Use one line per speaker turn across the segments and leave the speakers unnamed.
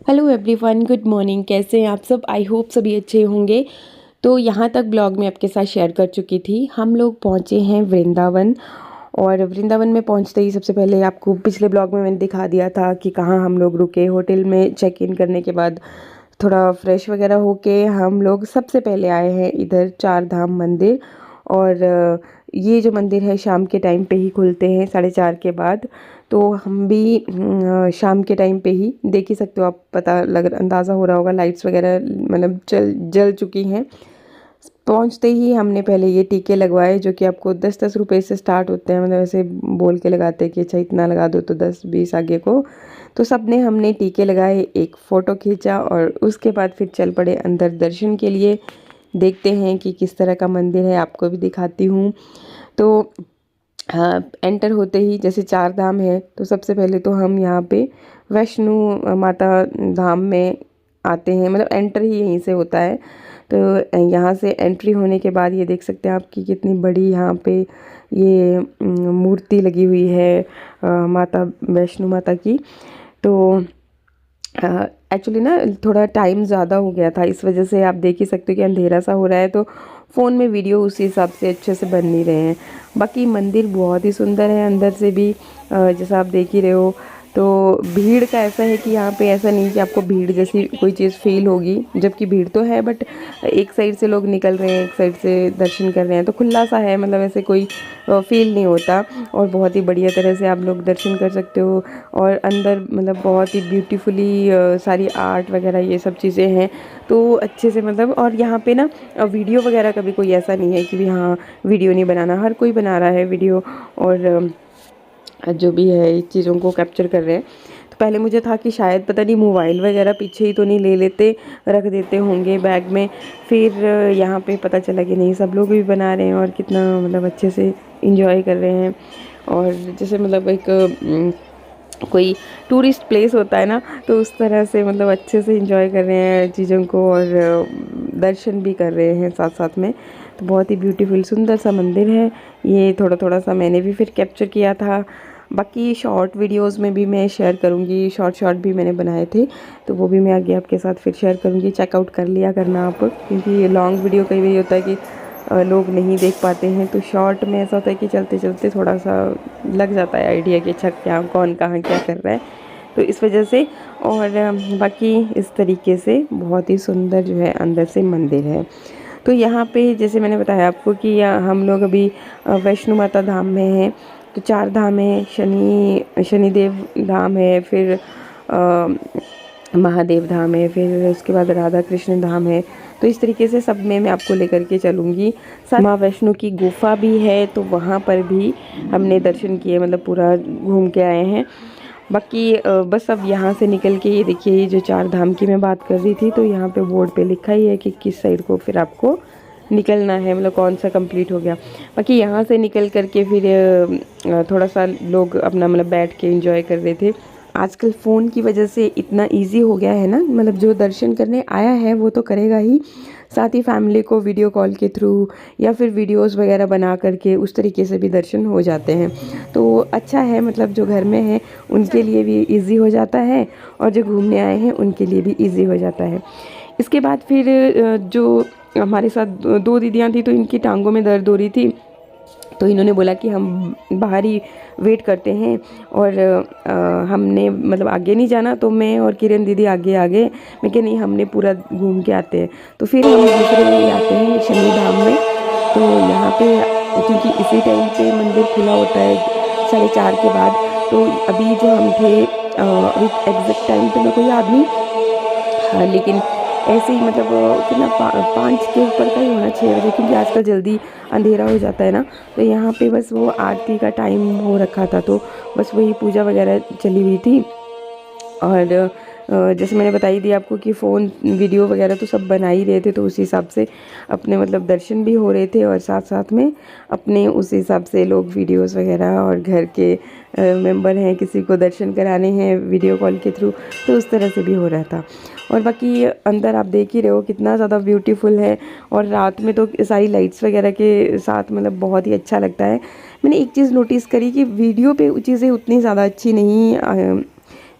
Hello everyone, good morning. कैसे हैं आप सब? आई होप सभी अच्छे होंगे। तो यहाँ तक ब्लॉग में आपके साथ शेयर कर चुकी थी। हम लोग पहुँचे हैं वृंदावन। और वृंदावन में पहुँचते ही सबसे पहले आपको पिछले ब्लॉग में मैंने दिखा दिया था कि कहाँ हम लोग रुके। होटल में चेक इन करने के बाद थोड़ा फ्रेश वगैरह होके हम लोग सबसे पहले आए हैं इधर चार धाम मंदिर। और ये जो मंदिर है शाम के टाइम पे ही खुलते हैं, 4:30 के बाद। तो हम भी शाम के टाइम पे ही देख ही सकते हो आप, पता लग अंदाज़ा हो रहा होगा, लाइट्स वगैरह मतलब जल चुकी हैं। पहुंचते ही हमने पहले ये टीके लगवाए जो कि आपको 10-10 रुपए से स्टार्ट होते हैं। मतलब ऐसे बोल के लगाते हैं कि अच्छा इतना लगा दो तो 10-20 आगे को। तो सब ने हमने टीके लगाए, एक फ़ोटो खींचा और उसके बाद फिर चल पड़े अंदर दर्शन के लिए। देखते हैं कि किस तरह का मंदिर है, आपको भी दिखाती हूँ। तो हाँ, एंटर होते ही जैसे चार धाम है तो सबसे पहले तो हम यहाँ पे वैष्णो माता धाम में आते हैं। मतलब एंटर ही यहीं से होता है। तो यहाँ से एंट्री होने के बाद ये देख सकते हैं आप कि कितनी बड़ी यहाँ पे ये मूर्ति लगी हुई है माता वैष्णो माता की। तो एक्चुअली ना थोड़ा टाइम ज़्यादा हो गया था, इस वजह से आप देख ही सकते हो कि अंधेरा सा हो रहा है, तो फ़ोन में वीडियो उसी हिसाब से अच्छे से बन नहीं रहे हैं। बाकी मंदिर बहुत ही सुंदर है अंदर से भी, जैसा आप देख ही रहे हो। तो भीड़ का ऐसा है कि यहाँ पे ऐसा नहीं कि आपको भीड़ जैसी कोई चीज़ फील होगी, जबकि भीड़ तो है, बट एक साइड से लोग निकल रहे हैं, एक साइड से दर्शन कर रहे हैं, तो खुला सा है। मतलब ऐसे कोई फील नहीं होता। और बहुत ही बढ़िया तरह से आप लोग दर्शन कर सकते हो। और अंदर मतलब बहुत ही ब्यूटीफुली सारी आर्ट वगैरह ये सब चीज़ें हैं, तो अच्छे से मतलब। और यहाँ पे ना वीडियो वगैरह का भी कोई ऐसा नहीं है कि भी हाँ वीडियो नहीं बनाना, हर कोई बना रहा है वीडियो। और जो भी है इस चीज़ों को कैप्चर कर रहे हैं। तो पहले मुझे था कि शायद पता नहीं मोबाइल वगैरह पीछे ही तो नहीं ले लेते, रख देते होंगे बैग में। फिर यहाँ पे पता चला कि नहीं, सब लोग भी बना रहे हैं और कितना मतलब अच्छे से इंजॉय कर रहे हैं। और जैसे मतलब एक कोई टूरिस्ट प्लेस होता है ना, तो उस तरह से मतलब अच्छे से इंजॉय कर रहे हैं चीज़ों को और दर्शन भी कर रहे हैं साथ साथ में। तो बहुत ही ब्यूटीफुल सुंदर सा मंदिर है ये। थोड़ा थोड़ा सा मैंने भी फिर कैप्चर किया था। बाकी शॉर्ट वीडियोस में भी मैं शेयर करूँगी, शॉर्ट भी मैंने बनाए थे, तो वो भी मैं आगे आपके साथ फिर शेयर करूँगी। चेकआउट कर लिया करना आप, क्योंकि लॉन्ग वीडियो कई बार होता है कि लोग नहीं देख पाते हैं। तो शॉर्ट में ऐसा होता है कि चलते चलते थोड़ा सा लग जाता है आइडिया कि अच्छा क्या कौन कहाँ क्या कर रहा है, तो इस वजह से। और बाकी इस तरीके से बहुत ही सुंदर जो है अंदर से मंदिर है। तो यहाँ पे जैसे मैंने बताया आपको कि हम लोग अभी वैष्णो माता धाम में हैं। तो चार धाम है, शनिदेव धाम है, फिर महादेव धाम है, फिर उसके बाद राधा कृष्ण धाम है। तो इस तरीके से सब में मैं आपको लेकर के चलूँगी। माँ वैष्णो की गुफा भी है, तो वहाँ पर भी हमने दर्शन किए, मतलब पूरा घूम के आए हैं। बाकी बस अब यहाँ से निकल के ये देखिए, ये जो चार धाम की मैं बात कर रही थी, तो यहाँ पे बोर्ड पे लिखा ही है कि किस साइड को फिर आपको निकलना है, मतलब कौन सा कंप्लीट हो गया। बाकी यहाँ से निकल करके फिर थोड़ा सा लोग अपना मतलब बैठ के एंजॉय कर रहे थे। आजकल फ़ोन की वजह से इतना इजी हो गया है ना, मतलब जो दर्शन करने आया है वो तो करेगा ही, साथ ही फैमिली को वीडियो कॉल के थ्रू या फिर वीडियोस वगैरह बना करके उस तरीके से भी दर्शन हो जाते हैं। तो अच्छा है, मतलब जो घर में हैं उनके लिए भी इजी हो जाता है और जो घूमने आए हैं उनके लिए भी इजी हो जाता है। इसके बाद फिर जो हमारे साथ दो दीदियाँ थी, तो इनकी टांगों में दर्द हो रही थी, तो इन्होंने बोला कि हम बाहर ही वेट करते हैं। और हमने मतलब आगे नहीं जाना, तो मैं और किरण दीदी आगे आगे, मैं कहा नहीं हमने पूरा घूम के आते हैं। तो फिर हम दूसरे आते हैं शनि धाम में। तो यहाँ पे क्योंकि इसी टाइम पे मंदिर खुला होता है 4:30 के बाद। तो अभी जो हम थे अभी एग्जैक्ट टाइम तो मेरे को याद नहीं, हाँ, लेकिन ऐसे ही मतलब कितना 5 के ऊपर का ही होना, 6 बजे, क्योंकि आजकल जल्दी अंधेरा हो जाता है ना। तो यहाँ पे बस वो आरती का टाइम हो रखा था, तो बस वही पूजा वगैरह चली हुई थी। और जैसे मैंने बताई दी आपको कि फ़ोन वीडियो वगैरह तो सब बना ही रहे थे, तो उस हिसाब से अपने मतलब दर्शन भी हो रहे थे और साथ साथ में अपने उस हिसाब से लोग वीडियोस वगैरह, और घर के मेंबर हैं किसी को दर्शन कराने हैं वीडियो कॉल के थ्रू, तो उस तरह से भी हो रहा था। और बाकी अंदर आप देख ही रहे हो कितना ज़्यादा ब्यूटीफुल है, और रात में तो सारी लाइट्स वगैरह के साथ मतलब बहुत ही अच्छा लगता है। मैंने एक चीज़ नोटिस करी कि वीडियो पे चीज़ें उतनी ज़्यादा अच्छी नहीं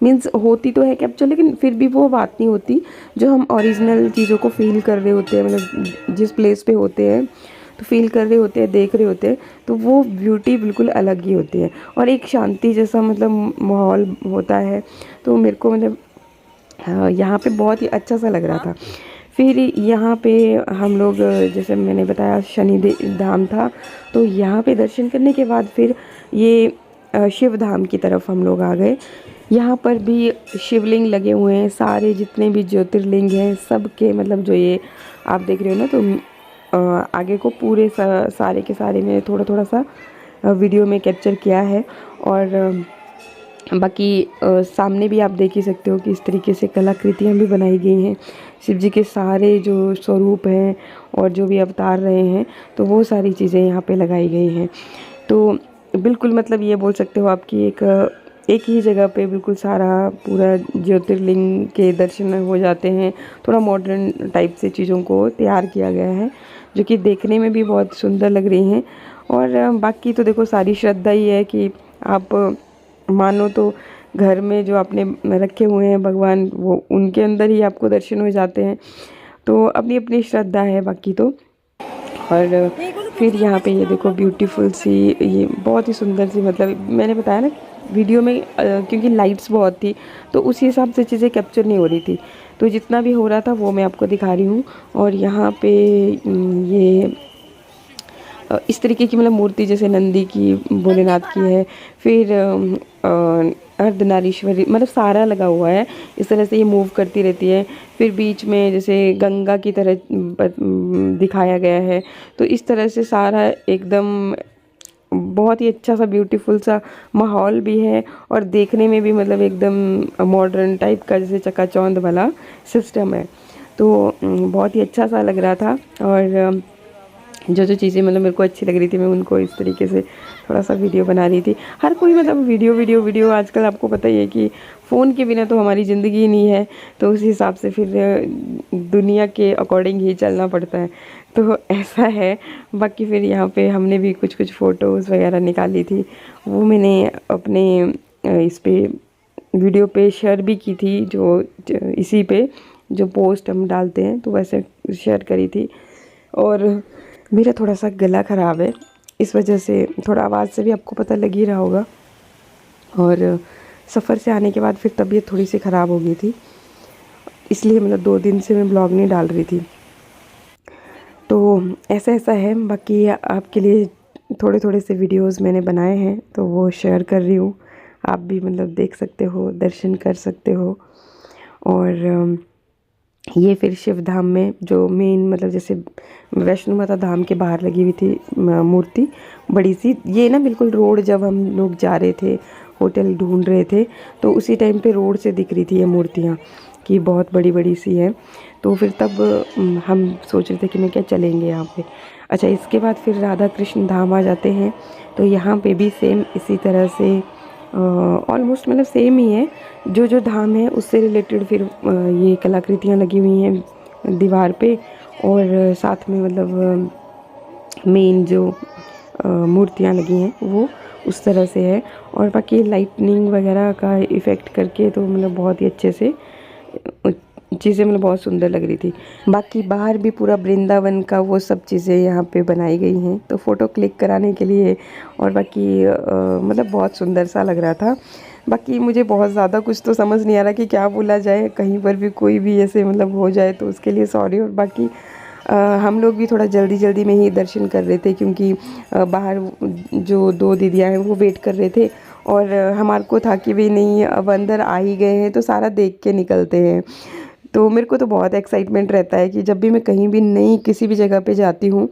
मीन्स होती तो है कैप्चर, लेकिन फिर भी वो बात नहीं होती जो हम ओरिजिनल चीज़ों को फील कर रहे होते हैं, मतलब जिस प्लेस पे होते हैं तो फील कर रहे होते हैं, देख रहे होते हैं, तो वो ब्यूटी बिल्कुल अलग ही होती है और एक शांति जैसा मतलब माहौल होता है। तो मेरे को मतलब यहाँ पे बहुत ही अच्छा सा लग रहा था। फिर यहाँ पे हम लोग जैसे मैंने बताया शनि धाम था, तो यहाँ पे दर्शन करने के बाद फिर ये शिव धाम की तरफ हम लोग आ गए। यहाँ पर भी शिवलिंग लगे हुए हैं, सारे जितने भी ज्योतिर्लिंग हैं सब के, मतलब जो ये आप देख रहे हो ना, तो आगे को पूरे सारे के सारे में थोड़ा थोड़ा सा वीडियो में कैप्चर किया है। और बाकी सामने भी आप देख ही सकते हो कि इस तरीके से कलाकृतियाँ भी बनाई गई हैं। शिव जी के सारे जो स्वरूप हैं और जो भी अवतार रहे हैं, तो वो सारी चीज़ें यहाँ पे लगाई गई हैं। तो बिल्कुल मतलब ये बोल सकते हो आपकी एक ही जगह पे बिल्कुल सारा पूरा ज्योतिर्लिंग के दर्शन हो जाते हैं। थोड़ा मॉडर्न टाइप से चीज़ों को तैयार किया गया है, जो कि देखने में भी बहुत सुंदर लग रही हैं। और बाकी तो देखो सारी श्रद्धा ही है कि आप मानो तो घर में जो आपने रखे हुए हैं भगवान, वो उनके अंदर ही आपको दर्शन हो जाते हैं। तो अपनी अपनी श्रद्धा है बाकी तो। और फिर यहाँ पे ये देखो ब्यूटीफुल सी, ये बहुत ही सुंदर सी, मतलब मैंने बताया ना वीडियो में क्योंकि लाइट्स बहुत थी तो उसी हिसाब से चीज़ें कैप्चर नहीं हो रही थी, तो जितना भी हो रहा था वो मैं आपको दिखा रही हूँ। और यहाँ पे ये इस तरीके की मतलब मूर्ति जैसे नंदी की, भोलेनाथ की है, फिर अर्धनारीश्वरी, मतलब सारा लगा हुआ है। इस तरह से ये मूव करती रहती है। फिर बीच में जैसे गंगा की तरह दिखाया गया है। तो इस तरह से सारा एकदम बहुत ही अच्छा सा ब्यूटीफुल सा माहौल भी है और देखने में भी मतलब एकदम मॉडर्न टाइप का जैसे चकाचौंध वाला सिस्टम है। तो बहुत ही अच्छा सा लग रहा था। और जो जो चीज़ें मतलब मेरे को अच्छी लग रही थी मैं उनको इस तरीके से थोड़ा सा वीडियो बना रही थी। हर कोई मतलब वीडियो वीडियो वीडियो आजकल आपको पता ही है कि फ़ोन के बिना तो हमारी ज़िंदगी ही नहीं है, तो उस हिसाब से फिर दुनिया के अकॉर्डिंग ही चलना पड़ता है, तो ऐसा है। बाकी फिर यहाँ पे हमने भी कुछ कुछ फ़ोटोज़ वगैरह निकाली थी, वो मैंने अपने इस पे वीडियो पे शेयर भी की थी, जो इसी पे जो पोस्ट हम डालते हैं तो वैसे शेयर करी थी। और मेरा थोड़ा सा गला ख़राब है, इस वजह से थोड़ा आवाज़ से भी आपको पता लग ही रहा होगा। और सफ़र से आने के बाद फिर तबीयत थोड़ी सी ख़राब हो गई थी, इसलिए मतलब 2 दिन से मैं ब्लॉग नहीं डाल रही थी। तो ऐसा ऐसा है। बाकी आपके लिए थोड़े थोड़े से वीडियोस मैंने बनाए हैं, तो वो शेयर कर रही हूँ। आप भी मतलब देख सकते हो, दर्शन कर सकते हो। और ये फिर शिव धाम में जो मेन मतलब जैसे वैष्णो माता धाम के बाहर लगी हुई थी मूर्ति बड़ी सी, ये ना बिल्कुल रोड, जब हम लोग जा रहे थे होटल ढूंढ रहे थे तो उसी टाइम पे रोड से दिख रही थी ये मूर्तियाँ कि बहुत बड़ी बड़ी सी है। तो फिर तब हम सोच रहे थे कि मैं क्या चलेंगे यहाँ पे। अच्छा, इसके बाद फिर राधा कृष्ण धाम आ जाते हैं। तो यहाँ पे भी सेम इसी तरह से ऑलमोस्ट मतलब सेम ही है, जो जो धाम है उससे रिलेटेड फिर ये कलाकृतियाँ लगी हुई हैं दीवार पे। और साथ में मतलब मेन जो मूर्तियाँ लगी हैं वो उस तरह से है। और बाकी लाइटनिंग वगैरह का इफ़ेक्ट करके तो मतलब बहुत ही अच्छे से चीज़ें मतलब बहुत सुंदर लग रही थी। बाकी बाहर भी पूरा वृंदावन का वो सब चीज़ें यहाँ पे बनाई गई हैं, तो फ़ोटो क्लिक कराने के लिए। और बाकी मतलब बहुत सुंदर सा लग रहा था। बाकी मुझे बहुत ज़्यादा कुछ तो समझ नहीं आ रहा कि क्या बोला जाए, कहीं पर भी कोई भी ऐसे मतलब हो जाए तो उसके लिए सॉरी। और बाकी हम लोग भी थोड़ा जल्दी जल्दी में ही दर्शन कर रहे थे, क्योंकि बाहर जो 2 दीदियाँ हैं वो वेट कर रहे थे। और हमारे को था कि भाई नहीं, अब अंदर आ ही गए हैं तो सारा देख के निकलते हैं। तो मेरे को तो बहुत एक्साइटमेंट रहता है कि जब भी मैं कहीं भी नई किसी भी जगह पे जाती हूँ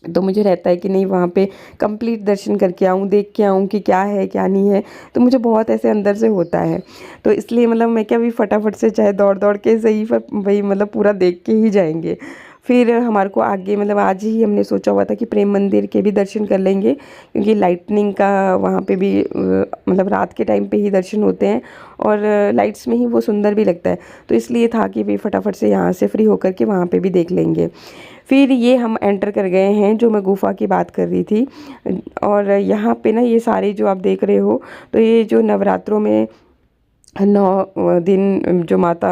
तो मुझे रहता है कि नहीं, वहाँ पे कंप्लीट दर्शन करके आऊँ, देख के आऊँ कि क्या है क्या नहीं है। तो मुझे बहुत ऐसे अंदर से होता है, तो इसलिए मतलब मैं क्या, भी फटाफट से चाहे दौड़ दौड़ के सही पर वही मतलब पूरा देख के ही जाएंगे। फिर हमारे को आगे मतलब आज ही हमने सोचा हुआ था कि प्रेम मंदिर के भी दर्शन कर लेंगे, क्योंकि लाइटनिंग का वहाँ पे भी मतलब रात के टाइम पे ही दर्शन होते हैं और लाइट्स में ही वो सुंदर भी लगता है। तो इसलिए था कि भाई फटाफट से यहाँ से फ्री होकर के वहाँ पे भी देख लेंगे। फिर ये हम एंटर कर गए हैं, जो मैं गुफ़ा की बात कर रही थी। और यहाँ पे ना ये सारे जो आप देख रहे हो, तो ये जो नवरात्रों में 9 दिन जो माता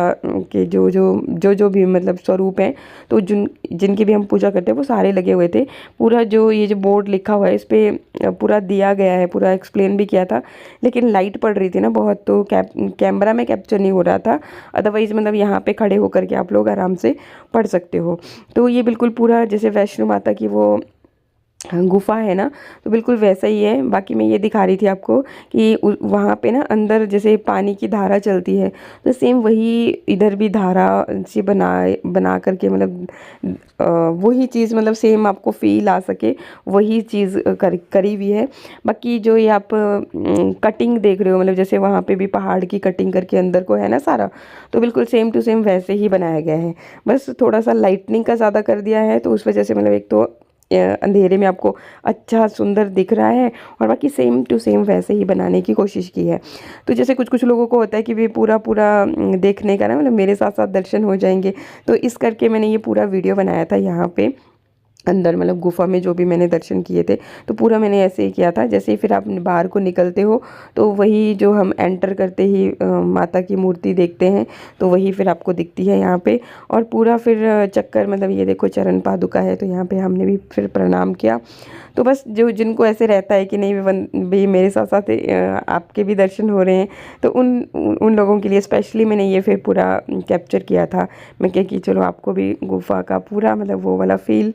के जो भी मतलब स्वरूप हैं, तो जिनकी भी हम पूजा करते हैं वो सारे लगे हुए थे। पूरा जो ये जो बोर्ड लिखा हुआ है इस पे पूरा दिया गया है, पूरा एक्सप्लेन भी किया था, लेकिन लाइट पड़ रही थी ना बहुत, तो कैमरा में कैप्चर नहीं हो रहा था। अदरवाइज़ मतलब यहाँ पे खड़े होकर के आप लोग आराम से पढ़ सकते हो। तो ये बिल्कुल पूरा जैसे वैष्णो माता की वो गुफा है ना, तो बिल्कुल वैसा ही है। बाकी मैं ये दिखा रही थी आपको कि वहाँ पे ना अंदर जैसे पानी की धारा चलती है, तो सेम वही इधर भी धारा सी बना करके मतलब वही चीज़ मतलब सेम आपको फील आ सके, वही चीज़ करी हुई है। बाकी जो ये आप कटिंग देख रहे हो, मतलब जैसे वहाँ पे भी पहाड़ की कटिंग करके अंदर को है ना सारा, तो बिल्कुल सेम टू सेम वैसे ही बनाया गया है। बस थोड़ा सा लाइटनिंग का ज़्यादा कर दिया है, तो उस वजह से मतलब एक तो अंधेरे में आपको अच्छा सुंदर दिख रहा है, और बाकी सेम टू सेम वैसे ही बनाने की कोशिश की है। तो जैसे कुछ कुछ लोगों को होता है कि वे पूरा पूरा देखने का ना, मतलब मेरे साथ साथ दर्शन हो जाएंगे, तो इस करके मैंने ये पूरा वीडियो बनाया था यहाँ पे अंदर, मतलब गुफा में जो भी मैंने दर्शन किए थे, तो पूरा मैंने ऐसे ही किया था। जैसे ही फिर आप बाहर को निकलते हो, तो वही जो हम एंटर करते ही माता की मूर्ति देखते हैं, तो वही फिर आपको दिखती है यहाँ पे। और पूरा फिर चक्कर, मतलब ये देखो चरण पादुका है, तो यहाँ पे हमने भी फिर प्रणाम किया। तो बस जो जिनको ऐसे रहता है कि नहीं भाई मेरे साथ साथ आपके भी दर्शन हो रहे हैं, तो उन उन लोगों के लिए स्पेशली मैंने ये फिर पूरा कैप्चर किया था। मैं क्या कि चलो आपको भी गुफा का पूरा मतलब वो वाला फील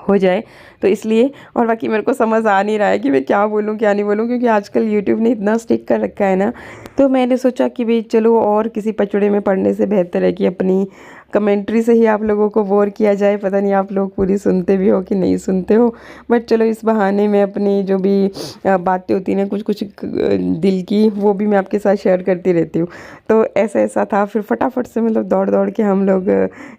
हो जाए, तो इसलिए। और बाकी मेरे को समझ आ नहीं रहा है कि मैं क्या बोलूँ क्या नहीं बोलूँ, क्योंकि आजकल यूट्यूब ने इतना स्टिक कर रखा है ना, तो मैंने सोचा कि भाई चलो और किसी पचड़े में पढ़ने से बेहतर है कि अपनी कमेंट्री से ही आप लोगों को बोर किया जाए। पता नहीं आप लोग पूरी सुनते भी हो कि नहीं सुनते हो, बट चलो इस बहाने में अपनी जो भी बातें होती हैं कुछ कुछ दिल की, वो भी मैं आपके साथ शेयर करती रहती हूँ। तो ऐसा ऐसा था, फिर फटाफट से मतलब दौड़ दौड़ के हम लोग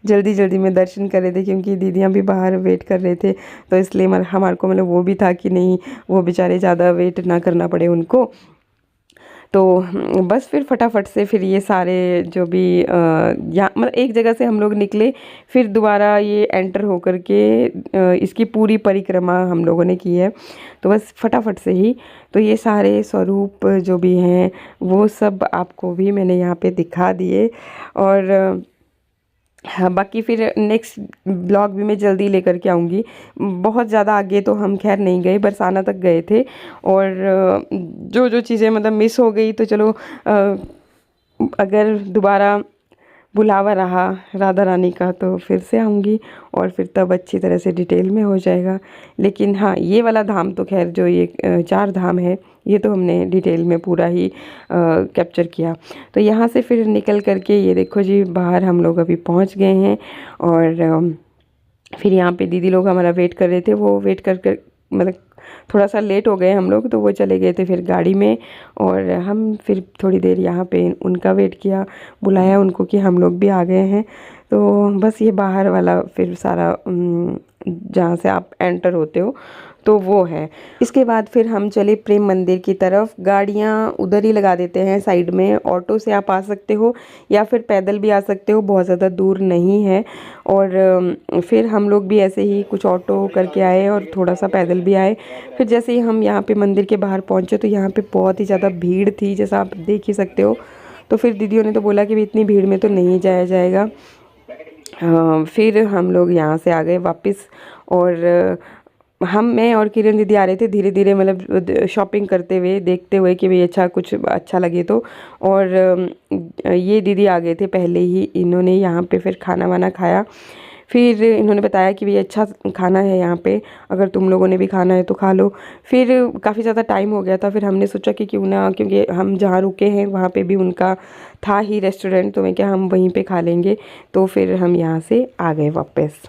जल्दी जल्दी में दर्शन कर रहे थे, क्योंकि दीदियाँ भी बाहर वेट कर रहे थे, तो इसलिए हमारे को मतलब वो भी था कि नहीं वो बेचारे ज़्यादा वेट ना करना पड़े उनको। तो बस फिर फटाफट से फिर ये सारे जो भी यहाँ मतलब एक जगह से हम लोग निकले, फिर दोबारा ये एंटर होकर के इसकी पूरी परिक्रमा हम लोगों ने की है। तो बस फटाफट से ही तो ये सारे स्वरूप जो भी हैं वो सब आपको भी मैंने यहाँ पे दिखा दिए। और हाँ, बाकी फिर नेक्स्ट ब्लॉग भी मैं जल्दी लेकर के आऊँगी। बहुत ज़्यादा आगे तो हम खैर नहीं गए, बरसाना तक गए थे, और जो जो चीज़ें मतलब मिस हो गई तो चलो अगर दोबारा बुलावा रहा राधा रानी का तो फिर से आऊँगी, और फिर तब अच्छी तरह से डिटेल में हो जाएगा। लेकिन हाँ, ये वाला धाम तो खैर जो ये 4 धाम है, ये तो हमने डिटेल में पूरा ही कैप्चर किया। तो यहाँ से फिर निकल करके ये देखो जी बाहर हम लोग अभी पहुँच गए हैं, और फिर यहाँ पे दीदी लोग हमारा वेट कर रहे थे। वो वेट कर मतलब थोड़ा सा लेट हो गए हम लोग, तो वो चले गए थे फिर गाड़ी में, और हम फिर थोड़ी देर यहाँ पे उनका वेट किया, बुलाया उनको कि हम लोग भी आ गए हैं। तो बस ये बाहर वाला फिर सारा जहाँ से आप एंटर होते हो तो वो है। इसके बाद फिर हम चले प्रेम मंदिर की तरफ। गाड़ियाँ उधर ही लगा देते हैं साइड में, ऑटो से आप आ सकते हो या फिर पैदल भी आ सकते हो, बहुत ज़्यादा दूर नहीं है। और फिर हम लोग भी ऐसे ही कुछ ऑटो करके आए और थोड़ा सा पैदल भी आए। फिर जैसे ही हम यहाँ पे मंदिर के बाहर पहुँचे, तो यहाँ पे बहुत ही ज़्यादा भीड़ थी, जैसा आप देख ही सकते हो। तो फिर दीदियों ने तो बोला कि इतनी भीड़ में तो नहीं जाया जाएगा। फिर हम लोग यहाँ से आ गए वापस, और मैं और किरण दीदी आ रहे थे धीरे धीरे, मतलब शॉपिंग करते हुए, देखते हुए कि भाई अच्छा कुछ अच्छा लगे तो। और ये दीदी आ गए थे पहले ही, इन्होंने यहाँ पे फिर खाना वाना खाया। फिर इन्होंने बताया कि भाई अच्छा खाना है यहाँ पे, अगर तुम लोगों ने भी खाना है तो खा लो। फिर काफ़ी ज़्यादा टाइम हो गया था, फिर हमने सोचा कि क्यों ना, क्योंकि हम जहाँ रुके हैं वहाँ पे भी उनका था ही रेस्टोरेंट, तो मैं क्या हम वहीं पे खा लेंगे। तो फिर हम यहाँ से आ गए वापस।